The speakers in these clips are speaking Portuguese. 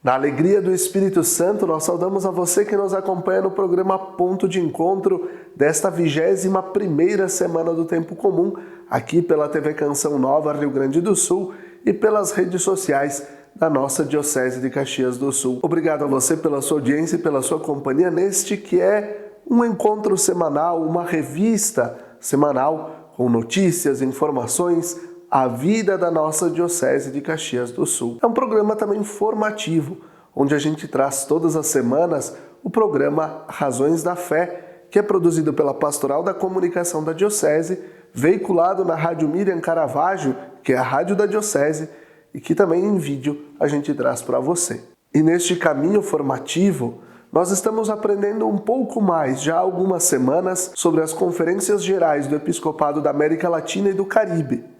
Na alegria do Espírito Santo, nós saudamos a você que nos acompanha no programa Ponto de Encontro desta 21ª semana do Tempo Comum, aqui pela TV Canção Nova Rio Grande do Sul e pelas redes sociais da nossa Diocese de Caxias do Sul. Obrigado a você pela sua audiência e pela sua companhia neste que é um encontro semanal, uma revista semanal com notícias, informações, a vida da nossa Diocese de Caxias do Sul. É um programa também formativo, onde a gente traz todas as semanas o programa Razões da Fé, que é produzido pela Pastoral da Comunicação da Diocese, veiculado na Rádio Miriam Caravaggio, que é a rádio da Diocese, e que também em vídeo a gente traz para você. E neste caminho formativo, nós estamos aprendendo um pouco mais, já há algumas semanas, sobre as conferências gerais do Episcopado da América Latina e do Caribe.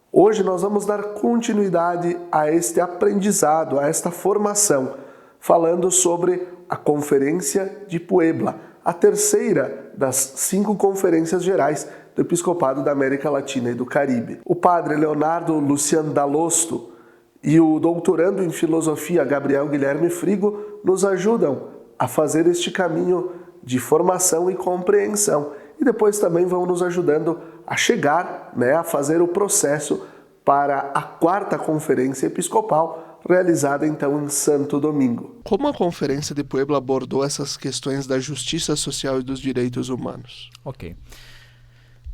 Hoje nós vamos dar continuidade a este aprendizado, a esta formação, falando sobre a Conferência de Puebla, a terceira das 5 conferências gerais do Episcopado da América Latina e do Caribe. O padre Leonardo Luciano Dalosto e o doutorando em filosofia Gabriel Guilherme Frigo nos ajudam a fazer este caminho de formação e compreensão. E depois também vão nos ajudando a chegar, a fazer o processo para a 4ª Conferência Episcopal, realizada então em Santo Domingo. Como a Conferência de Puebla abordou essas questões da justiça social e dos direitos humanos? Ok.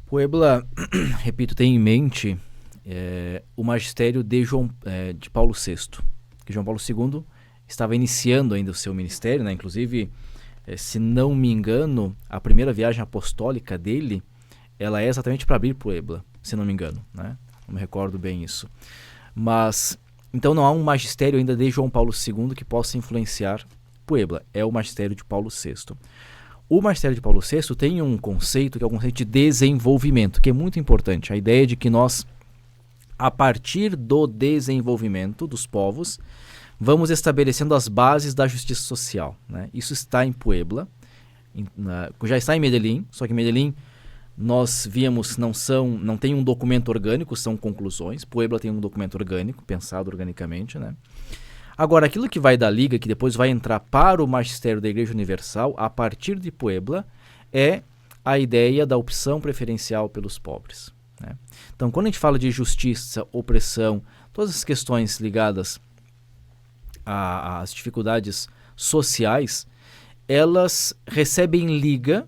Puebla, repito, tem em mente o magistério de Paulo VI, que João Paulo II estava iniciando ainda o seu ministério, inclusive, se não me engano, a primeira viagem apostólica dele, ela é exatamente para abrir Puebla, se não me engano, não me recordo bem isso. Mas, então não há um magistério ainda de João Paulo II que possa influenciar Puebla, é o magistério de Paulo VI. O magistério de Paulo VI tem um conceito que é o conceito de desenvolvimento, que é muito importante, a ideia de que nós, a partir do desenvolvimento dos povos, vamos estabelecendo as bases da justiça social. Isso está em Puebla, já está em Medellín, só que em Medellín nós víamos não tem um documento orgânico, são conclusões. Puebla tem um documento orgânico, pensado organicamente. Agora, aquilo que vai da Liga, que depois vai entrar para o magistério da Igreja Universal, a partir de Puebla, é a ideia da opção preferencial pelos pobres. Então, quando a gente fala de justiça, opressão, todas as questões ligadas às dificuldades sociais, elas recebem liga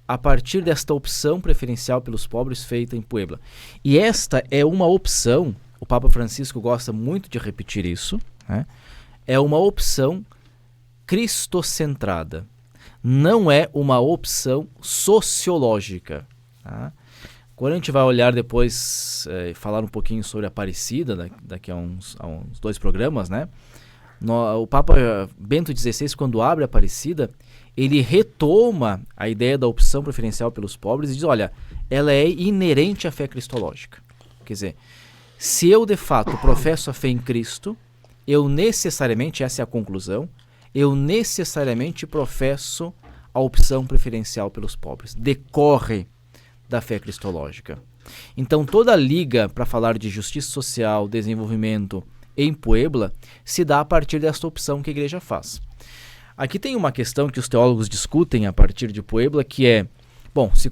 a partir desta opção preferencial pelos pobres feita em Puebla. E esta é uma opção, o Papa Francisco gosta muito de repetir isso, é uma opção cristocentrada, não é uma opção sociológica. Quando a gente vai olhar depois, falar um pouquinho sobre Aparecida, daqui a uns 2 programas, o Papa Bento XVI, quando abre a Aparecida, ele retoma a ideia da opção preferencial pelos pobres e diz, olha, ela é inerente à fé cristológica. Quer dizer, se eu de fato professo a fé em Cristo, eu necessariamente, essa é a conclusão, eu necessariamente professo a opção preferencial pelos pobres. Decorre da fé cristológica. Então toda a liga para falar de justiça social, desenvolvimento em Puebla se dá a partir desta opção que a igreja faz. Aqui tem uma questão que os teólogos discutem a partir de Puebla, que é, se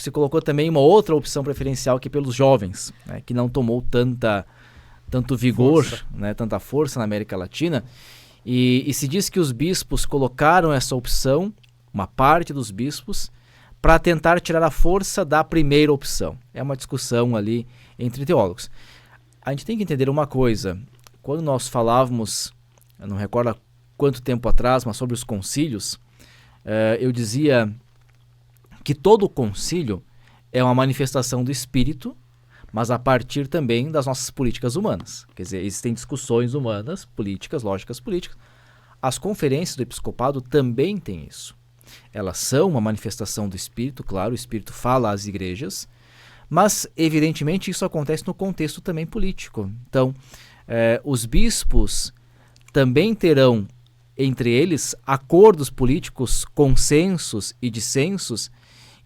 colocou também uma outra opção preferencial que é pelos jovens, que não tomou tanto vigor, tanta força na América Latina, e se diz que os bispos colocaram essa opção, uma parte dos bispos, para tentar tirar a força da primeira opção. É uma discussão ali entre teólogos. A gente tem que entender uma coisa, quando nós falávamos, eu não recordo há quanto tempo atrás, mas sobre os concílios, eu dizia que todo concílio é uma manifestação do Espírito, mas a partir também das nossas políticas humanas. Quer dizer, existem discussões humanas, políticas, lógicas políticas. As conferências do episcopado também têm isso. Elas são uma manifestação do Espírito, claro, o Espírito fala às igrejas, mas, evidentemente, isso acontece no contexto também político. Então, os bispos também terão, entre eles, acordos políticos, consensos e dissensos,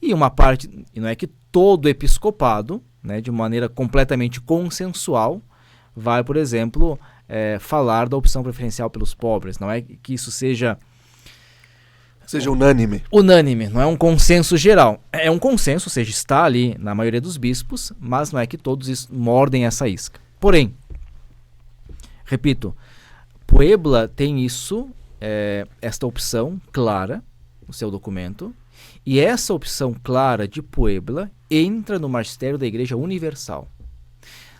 e uma parte, e não é que todo o episcopado, de maneira completamente consensual, vai, por exemplo, falar da opção preferencial pelos pobres. Não é que isso seja unânime. Unânime, não é um consenso geral. É um consenso, ou seja, está ali na maioria dos bispos, mas não é que todos mordem essa isca. Porém, repito, Puebla tem esta opção clara no seu documento, e essa opção clara de Puebla entra no magistério da Igreja Universal.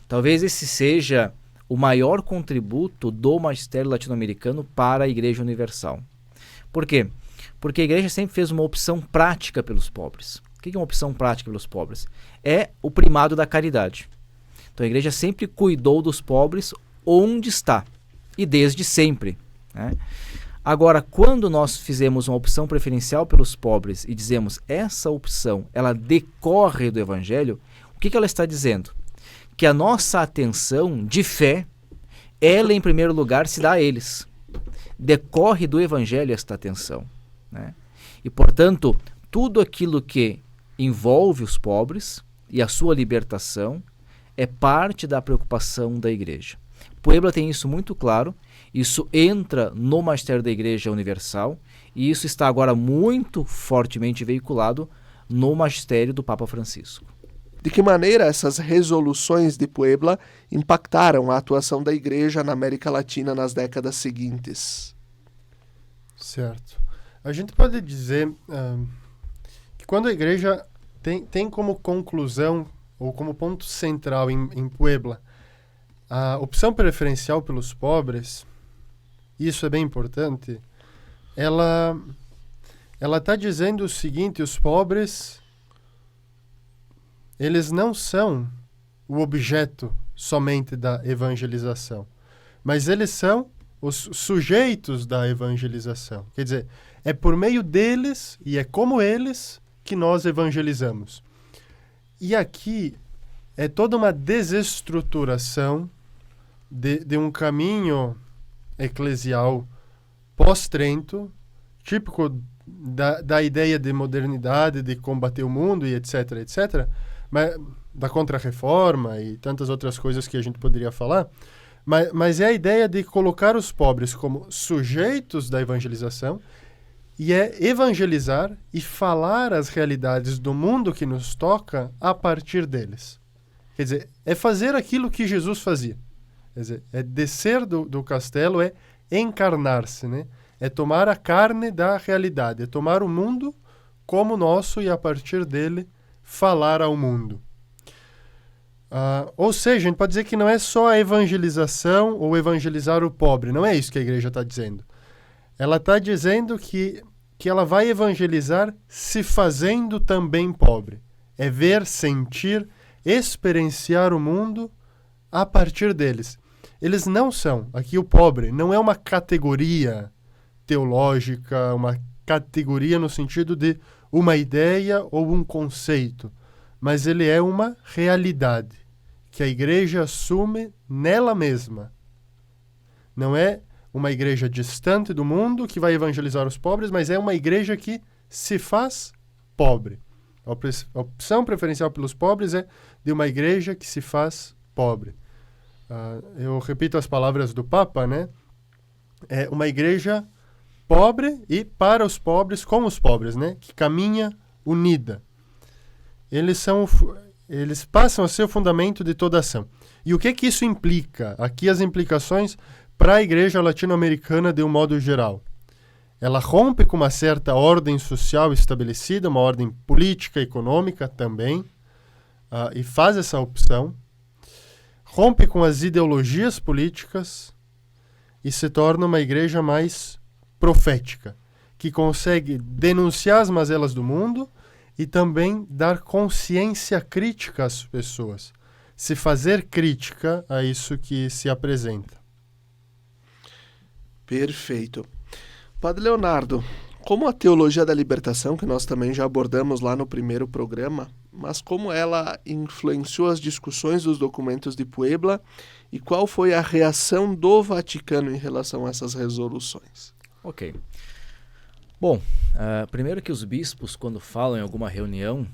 Talvez esse seja o maior contributo do magistério latino-americano para a Igreja Universal. Por quê? Porque a Igreja sempre fez uma opção prática pelos pobres. O que é uma opção prática pelos pobres? É o primado da caridade. Então a Igreja sempre cuidou dos pobres onde está, e desde sempre, né? Agora, quando nós fizemos uma opção preferencial pelos pobres e dizemos essa opção, ela decorre do Evangelho, o que ela está dizendo? Que a nossa atenção de fé, ela em primeiro lugar se dá a eles. Decorre do Evangelho esta atenção, né? E, portanto, tudo aquilo que envolve os pobres e a sua libertação é parte da preocupação da Igreja. Puebla tem isso muito claro, isso entra no magistério da Igreja Universal e isso está agora muito fortemente veiculado no magistério do Papa Francisco. De que maneira essas resoluções de Puebla impactaram a atuação da Igreja na América Latina nas décadas seguintes? Certo. A gente pode dizer que quando a Igreja tem como conclusão ou como ponto central em Puebla a opção preferencial pelos pobres, isso é bem importante, ela está dizendo o seguinte: os pobres, eles não são o objeto somente da evangelização, mas eles são os sujeitos da evangelização. Quer dizer, é por meio deles e é como eles que nós evangelizamos. E aqui é toda uma desestruturação de um caminho eclesial pós-Trento, típico da ideia de modernidade, de combater o mundo e etc, etc, mas, da Contra-Reforma e tantas outras coisas que a gente poderia falar, mas é a ideia de colocar os pobres como sujeitos da evangelização e é evangelizar e falar as realidades do mundo que nos toca a partir deles. Quer dizer, é fazer aquilo que Jesus fazia. Quer dizer, é descer do castelo, é encarnar-se, né? É tomar a carne da realidade, é tomar o mundo como nosso e a partir dele falar ao mundo. Ou seja, a gente pode dizer que não é só a evangelização ou evangelizar o pobre, não é isso que a Igreja está dizendo. Ela está dizendo que ela vai evangelizar se fazendo também pobre. É ver, sentir, experienciar o mundo a partir deles. Eles não são, aqui o pobre não é uma categoria teológica, uma categoria no sentido de uma ideia ou um conceito, mas ele é uma realidade que a Igreja assume nela mesma. Não é uma igreja distante do mundo que vai evangelizar os pobres, mas é uma igreja que se faz pobre. A opção preferencial pelos pobres é de uma igreja que se faz pobre. Eu repito as palavras do Papa, né? É uma igreja pobre e para os pobres, com os pobres, né? Que caminha unida. Eles passam a ser o fundamento de toda ação. E o que isso implica? Aqui as implicações para a igreja latino-americana de um modo geral. Ela rompe com uma certa ordem social estabelecida, uma ordem política, econômica também, e faz essa opção. Rompe com as ideologias políticas e se torna uma igreja mais profética, que consegue denunciar as mazelas do mundo e também dar consciência crítica às pessoas, se fazer crítica a isso que se apresenta. Perfeito. Padre Leonardo, como a teologia da libertação, que nós também já abordamos lá no primeiro programa, mas como ela influenciou as discussões dos documentos de Puebla e qual foi a reação do Vaticano em relação a essas resoluções? Ok. Bom, primeiro que os bispos, quando falam em alguma reunião,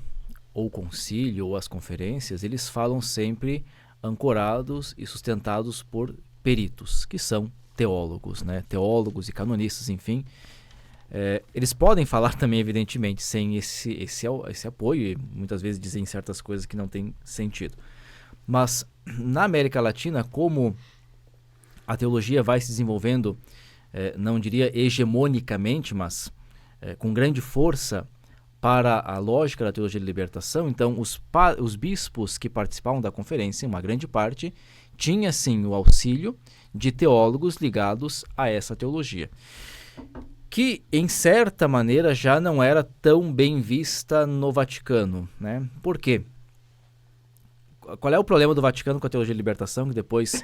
ou concílio, ou as conferências, eles falam sempre ancorados e sustentados por peritos, que são teólogos, né? Teólogos e canonistas, enfim. Eles podem falar também, evidentemente, sem esse apoio, e muitas vezes dizem certas coisas que não têm sentido. Mas na América Latina, como a teologia vai se desenvolvendo, não diria hegemonicamente, mas com grande força para a lógica da teologia de libertação, então os bispos que participavam da conferência, uma grande parte, tinha sim o auxílio de teólogos ligados a essa teologia, que em certa maneira já não era tão bem vista no Vaticano, né? Por quê? Qual é o problema do Vaticano com a teologia de libertação, que depois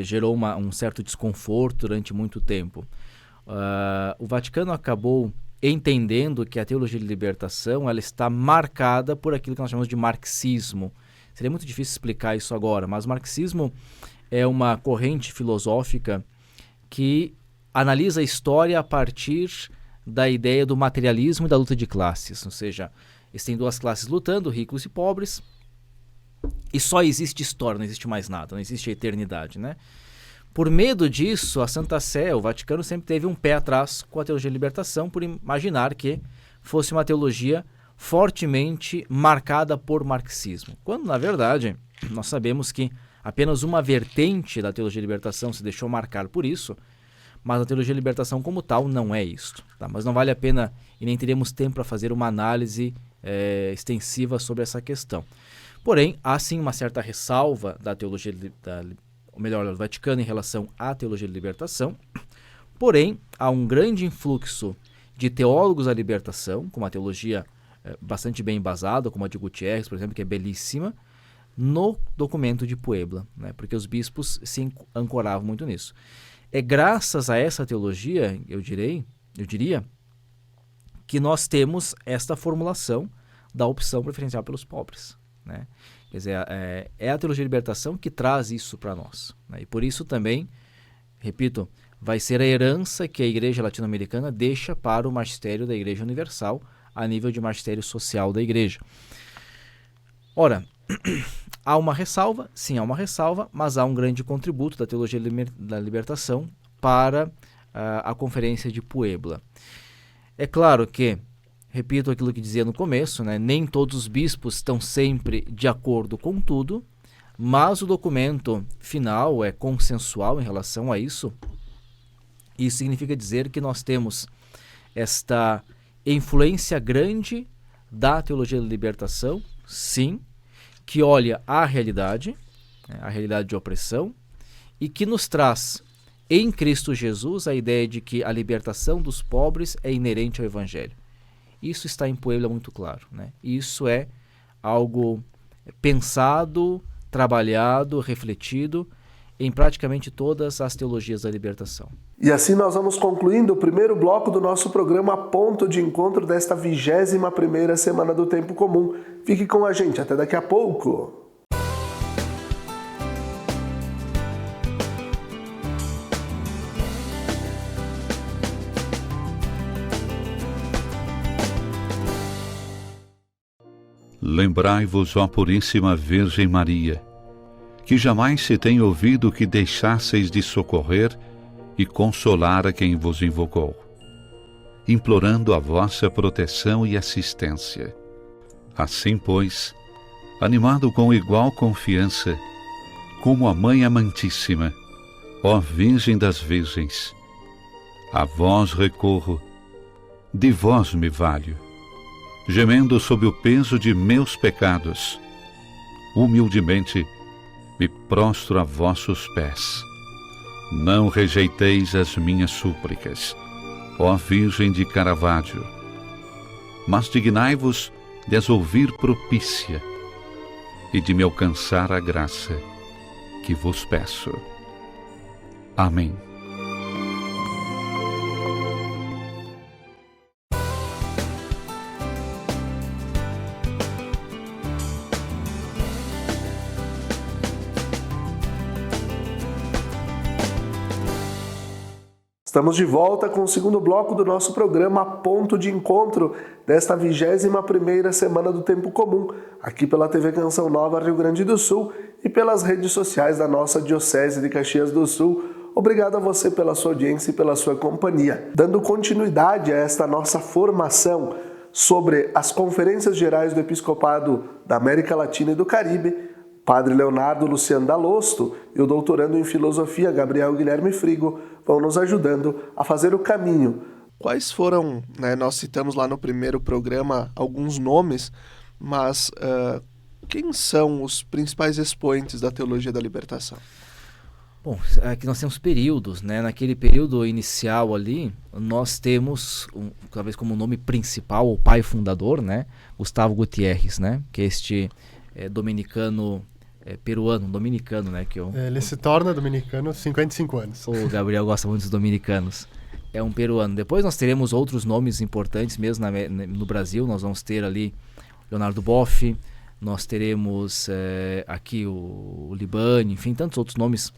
gerou um certo desconforto durante muito tempo? O Vaticano acabou entendendo que a teologia de libertação ela está marcada por aquilo que nós chamamos de marxismo. Seria muito difícil explicar isso agora, mas o marxismo é uma corrente filosófica que analisa a história a partir da ideia do materialismo e da luta de classes. Ou seja, existem duas classes lutando, ricos e pobres, e só existe história, não existe mais nada, não existe a eternidade, né? Por medo disso, a Santa Sé, o Vaticano, sempre teve um pé atrás com a teologia de libertação, por imaginar que fosse uma teologia fortemente marcada por marxismo. Quando, na verdade, nós sabemos que apenas uma vertente da teologia de libertação se deixou marcar por isso, mas a teologia de libertação como tal não é isto. Tá? Mas não vale a pena e nem teríamos tempo para fazer uma análise extensiva sobre essa questão. Porém, há sim uma certa ressalva da teologia do Vaticano em relação à teologia de libertação, porém, há um grande influxo de teólogos da libertação, com uma teologia bastante bem embasada, como a de Gutierrez, por exemplo, que é belíssima, no documento de Puebla, né? Porque os bispos se ancoravam muito nisso. É graças a essa teologia, eu diria, que nós temos esta formulação da opção preferencial pelos pobres, né? Quer dizer, é a teologia de libertação que traz isso para nós, né? E por isso também, repito, vai ser a herança que a Igreja Latino-Americana deixa para o magistério da Igreja Universal a nível de magistério social da Igreja. Ora, há uma ressalva, sim, há uma ressalva, mas há um grande contributo da teologia da libertação para a Conferência de Puebla. É claro que, repito aquilo que dizia no começo, né, nem todos os bispos estão sempre de acordo com tudo, mas o documento final é consensual em relação a isso. Isso significa dizer que nós temos esta influência grande da teologia da libertação, sim, que olha a realidade, né, a realidade de opressão, e que nos traz em Cristo Jesus a ideia de que a libertação dos pobres é inerente ao Evangelho. Isso está em Puebla muito claro, né? Isso é algo pensado, trabalhado, refletido em praticamente todas as teologias da libertação. E assim nós vamos concluindo o primeiro bloco do nosso programa Ponto de Encontro desta 21ª Semana do Tempo Comum. Fique com a gente, até daqui a pouco! Lembrai-vos, ó Puríssima Virgem Maria, que jamais se tem ouvido que deixasseis de socorrer e consolar a quem vos invocou, implorando a vossa proteção e assistência. Assim, pois, animado com igual confiança, como a Mãe Amantíssima, ó Virgem das Virgens, a vós recorro, de vós me valho, gemendo sob o peso de meus pecados, humildemente me prostro a vossos pés. Não rejeiteis as minhas súplicas, ó Virgem de Caravaggio, mas dignai-vos de as ouvir propícia e de me alcançar a graça que vos peço. Amém. Estamos de volta com o segundo bloco do nosso programa Ponto de Encontro desta 21ª Semana do Tempo Comum, aqui pela TV Canção Nova Rio Grande do Sul e pelas redes sociais da nossa Diocese de Caxias do Sul. Obrigado a você pela sua audiência e pela sua companhia. Dando continuidade a esta nossa formação sobre as Conferências Gerais do Episcopado da América Latina e do Caribe, Padre Leonardo Luciano Dalosto e o doutorando em Filosofia Gabriel Guilherme Frigo vão nos ajudando a fazer o caminho. Quais foram, nós citamos lá no primeiro programa alguns nomes, mas quem são os principais expoentes da teologia da libertação? Bom, aqui nós temos períodos, né? Naquele período inicial ali, nós temos, talvez como nome principal, o pai fundador, né? Gustavo Gutiérrez, né? Que é este dominicano, dominicano, né? Ele se torna dominicano aos 55 anos. O Gabriel gosta muito dos dominicanos. É um peruano. Depois nós teremos outros nomes importantes mesmo no Brasil. Nós vamos ter ali Leonardo Boff, nós teremos aqui o Libani, enfim, tantos outros nomes.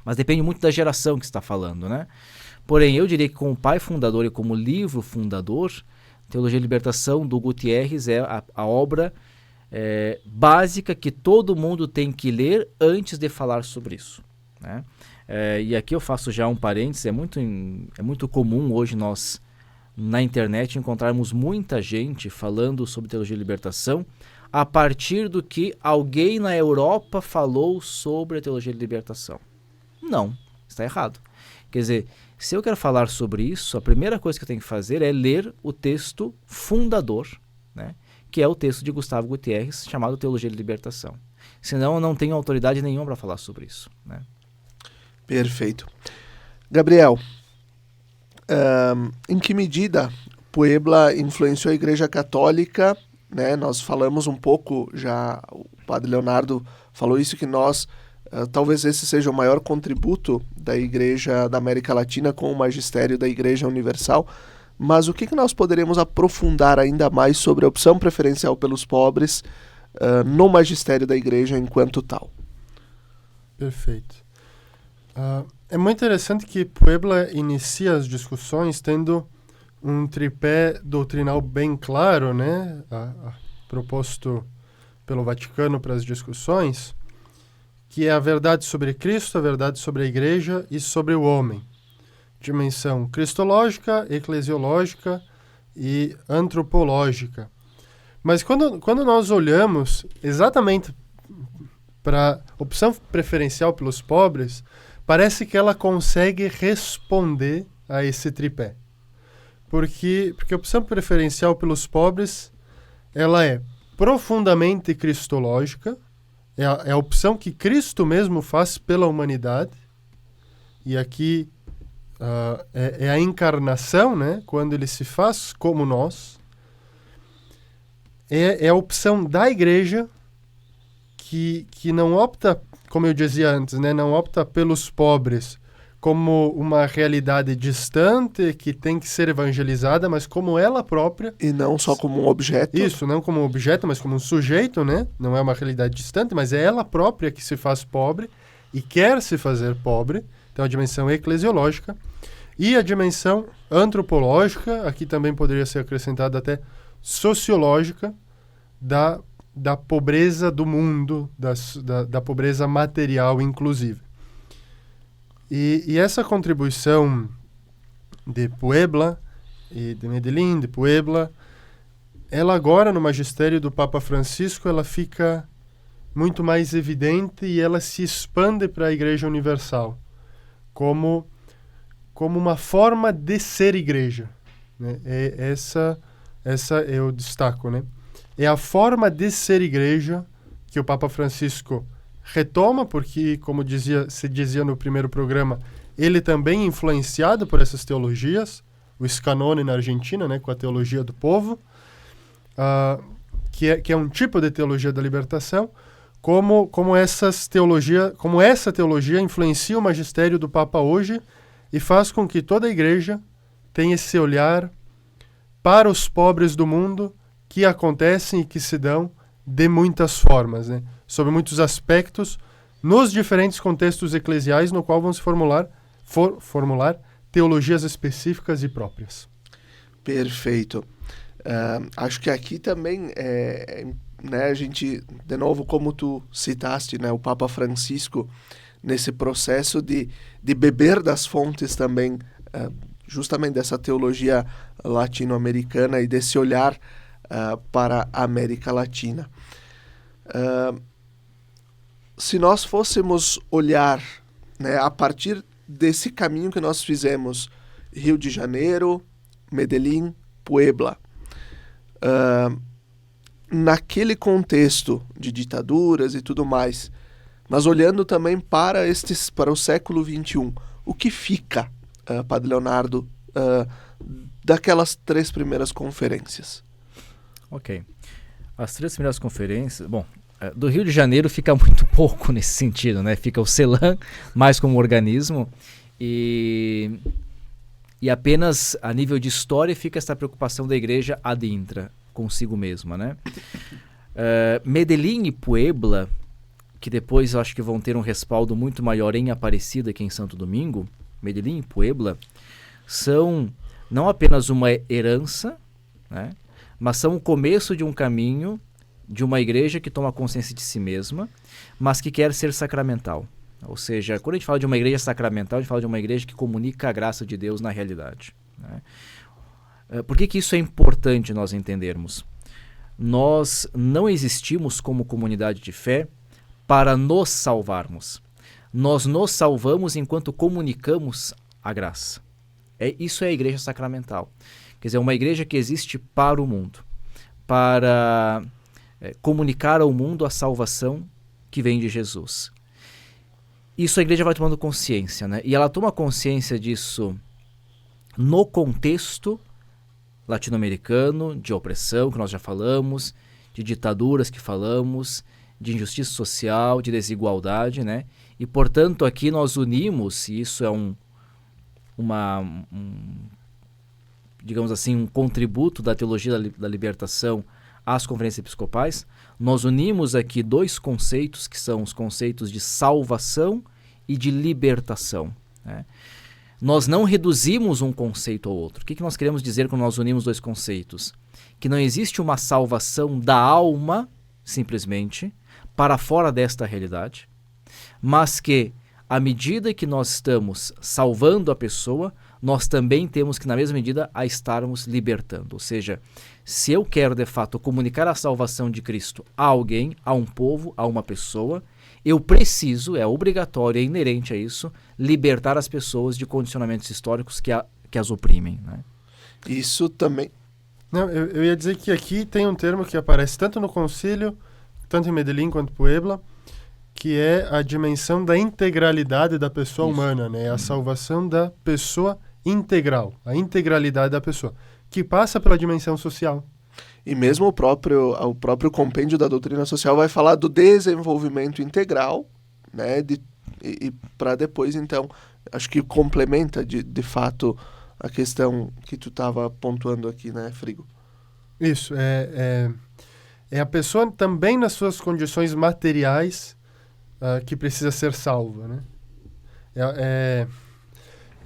Mas depende muito da geração que está falando, né? Porém, eu diria que como pai fundador e como livro fundador, Teologia e Libertação do Gutiérrez é a obra básica que todo mundo tem que ler antes de falar sobre isso, né? E aqui eu faço já um parênteses, é muito comum hoje nós, na internet, encontrarmos muita gente falando sobre Teologia e Libertação a partir do que alguém na Europa falou sobre a Teologia e Libertação. Não, está errado. Quer dizer, se eu quero falar sobre isso, a primeira coisa que eu tenho que fazer é ler o texto fundador, né, que é o texto de Gustavo Gutiérrez, chamado Teologia e Libertação. Senão eu não tenho autoridade nenhuma para falar sobre isso, né? Perfeito. Gabriel, em que medida Puebla influenciou a Igreja Católica, né? Nós falamos um pouco, já o Padre Leonardo falou isso, que nós, talvez esse seja o maior contributo da Igreja da América Latina com o magistério da Igreja Universal, mas o que nós poderíamos aprofundar ainda mais sobre a opção preferencial pelos pobres no magistério da Igreja enquanto tal? Perfeito. É muito interessante que Puebla inicia as discussões tendo um tripé doutrinal bem claro, né? Proposto pelo Vaticano para as discussões, que é a verdade sobre Cristo, a verdade sobre a Igreja e sobre o homem. Dimensão cristológica, eclesiológica e antropológica. Mas quando nós olhamos exatamente para a opção preferencial pelos pobres, parece que ela consegue responder a esse tripé. Porque a opção preferencial pelos pobres, ela é profundamente cristológica, é a opção que Cristo mesmo faz pela humanidade, e aqui é a encarnação, né? Quando ele se faz como nós. É a opção da Igreja que não opta, como eu dizia antes, né? Não opta pelos pobres como uma realidade distante que tem que ser evangelizada, mas como ela própria. E não só como um objeto. Isso, não como um objeto, mas como um sujeito, né? Não é uma realidade distante, mas é ela própria que se faz pobre e quer se fazer pobre. Então, a dimensão eclesiológica. E a dimensão antropológica, aqui também poderia ser acrescentada até sociológica, da pobreza do mundo, da pobreza material, inclusive. E essa contribuição de Puebla e de Medellín, de Puebla, ela agora, no magistério do Papa Francisco, ela fica muito mais evidente e ela se expande para a Igreja Universal como uma forma de ser igreja, né? Essa eu destaco, né? É a forma de ser igreja que o Papa Francisco retoma, porque, como se dizia no primeiro programa, ele também é influenciado por essas teologias, o Scanone na Argentina, né, com a teologia do povo, que é um tipo de teologia da libertação, como essa teologia influencia o magistério do Papa hoje e faz com que toda a igreja tenha esse olhar para os pobres do mundo que acontecem e que se dão de muitas formas, né? Sobre muitos aspectos, nos diferentes contextos eclesiais, no qual vão se formular teologias específicas e próprias. Perfeito. Acho que aqui também, né, a gente, de novo, como tu citaste, né, o Papa Francisco, nesse processo de beber das fontes também, justamente dessa teologia latino-americana e desse olhar para a América Latina. Se nós fôssemos olhar, né, a partir desse caminho que nós fizemos, Rio de Janeiro, Medellín, Puebla, naquele contexto de ditaduras e tudo mais, mas olhando também para o século XXI, o que fica, Padre Leonardo, daquelas 3 primeiras conferências? Ok. As 3 primeiras conferências... Bom, do Rio de Janeiro fica muito pouco nesse sentido, né? Fica o CELAM mais como organismo e apenas a nível de história fica essa preocupação da igreja ad intra, consigo mesma, né? Medellín e Puebla, que depois eu acho que vão ter um respaldo muito maior em Aparecida que em Santo Domingo, Medellín e Puebla, são não apenas uma herança, né? Mas são o começo de um caminho de uma igreja que toma consciência de si mesma, mas que quer ser sacramental. Ou seja, quando a gente fala de uma igreja sacramental, a gente fala de uma igreja que comunica a graça de Deus na realidade, né? Por que isso é importante nós entendermos? Nós não existimos como comunidade de fé para nos salvarmos. Nós nos salvamos enquanto comunicamos a graça. Isso é a igreja sacramental. Quer dizer, uma igreja que existe para o mundo, para comunicar ao mundo a salvação que vem de Jesus. Isso a igreja vai tomando consciência, né? E ela toma consciência disso no contexto latino-americano, de opressão, que nós já falamos, de ditaduras que falamos, de injustiça social, de desigualdade, né? E, portanto, aqui nós unimos, e isso é digamos assim, um contributo da teologia da libertação às conferências episcopais, nós unimos aqui 2 conceitos que são os conceitos de salvação e de libertação, né? Nós não reduzimos um conceito ao outro. O que nós queremos dizer quando nós unimos 2 conceitos? Que não existe uma salvação da alma, simplesmente, para fora desta realidade, mas que, à medida que nós estamos salvando a pessoa, nós também temos que, na mesma medida, a estarmos libertando. Ou seja, se eu quero, de fato, comunicar a salvação de Cristo a alguém, a um povo, a uma pessoa, eu preciso, é obrigatório, é inerente a isso, libertar as pessoas de condicionamentos históricos que as oprimem, né? Isso também... Não, eu ia dizer que aqui tem um termo que aparece tanto no concílio, tanto em Medellín quanto Puebla, que é a dimensão da integralidade da pessoa humana, né? A salvação da pessoa integral, a integralidade da pessoa, que passa pela dimensão social. E mesmo o próprio compêndio da doutrina social vai falar do desenvolvimento integral, né? E para depois, então, acho que complementa de fato a questão que tu estava pontuando aqui, né, Frigo? Isso, é a pessoa também nas suas condições materiais que precisa ser salva, né?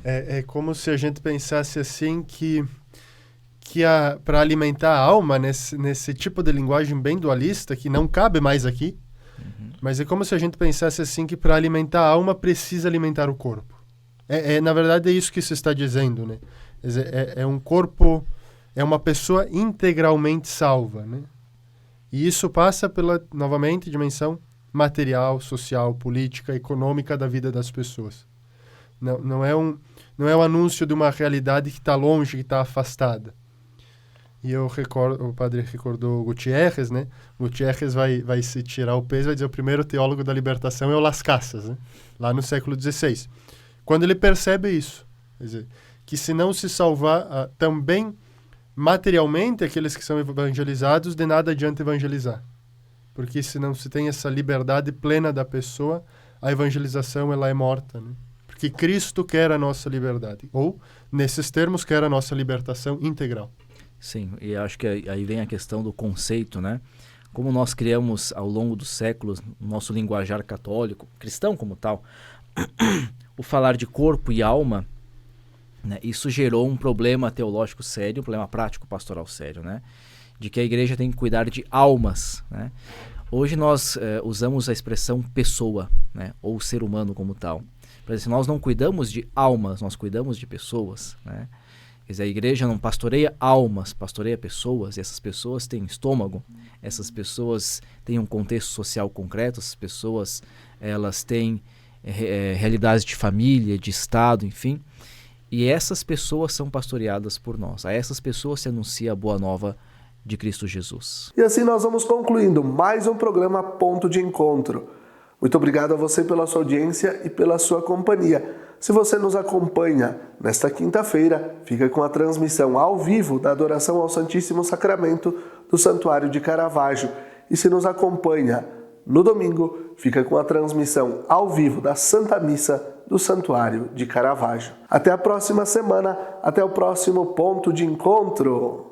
É como se a gente pensasse assim que para alimentar a alma nesse tipo de linguagem bem dualista, que não cabe mais aqui, mas é como se a gente pensasse assim que para alimentar a alma precisa alimentar o corpo. Na verdade é isso que se está dizendo, né? É um corpo, é uma pessoa integralmente salva, né? E isso passa pela, novamente, dimensão material, social, política, econômica da vida das pessoas. Não é um anúncio de uma realidade que está longe, que está afastada. E o padre recordou Gutiérrez, né? Gutiérrez vai se tirar o peso, vai dizer o primeiro teólogo da libertação é o Las Casas, né? Lá no século XVI. Quando ele percebe isso, quer dizer, que se não se salvar também materialmente aqueles que são evangelizados, de nada adianta evangelizar. Porque se não se tem essa liberdade plena da pessoa, a evangelização ela é morta, né? Porque Cristo quer a nossa liberdade. Ou, nesses termos, quer a nossa libertação integral. Sim, e acho que aí vem a questão do conceito, né? Como nós criamos ao longo dos séculos, nosso linguajar católico, cristão como tal, o falar de corpo e alma, né? Isso gerou um problema teológico sério, um problema prático pastoral sério, né? De que a igreja tem que cuidar de almas, né? Hoje nós usamos a expressão pessoa, né? Ou ser humano como tal. Por exemplo, nós não cuidamos de almas, nós cuidamos de pessoas, né? Quer dizer, a igreja não pastoreia almas, pastoreia pessoas, e essas pessoas têm estômago, essas pessoas têm um contexto social concreto, essas pessoas elas têm realidades de família, de estado, enfim, e essas pessoas são pastoreadas por nós. A essas pessoas se anuncia a boa nova de Cristo Jesus. E assim nós vamos concluindo mais um programa Ponto de Encontro. Muito obrigado a você pela sua audiência e pela sua companhia. Se você nos acompanha nesta quinta-feira, fica com a transmissão ao vivo da adoração ao Santíssimo Sacramento do Santuário de Caravaggio. E se nos acompanha no domingo, fica com a transmissão ao vivo da Santa Missa do Santuário de Caravaggio. Até a próxima semana, até o próximo Ponto de Encontro!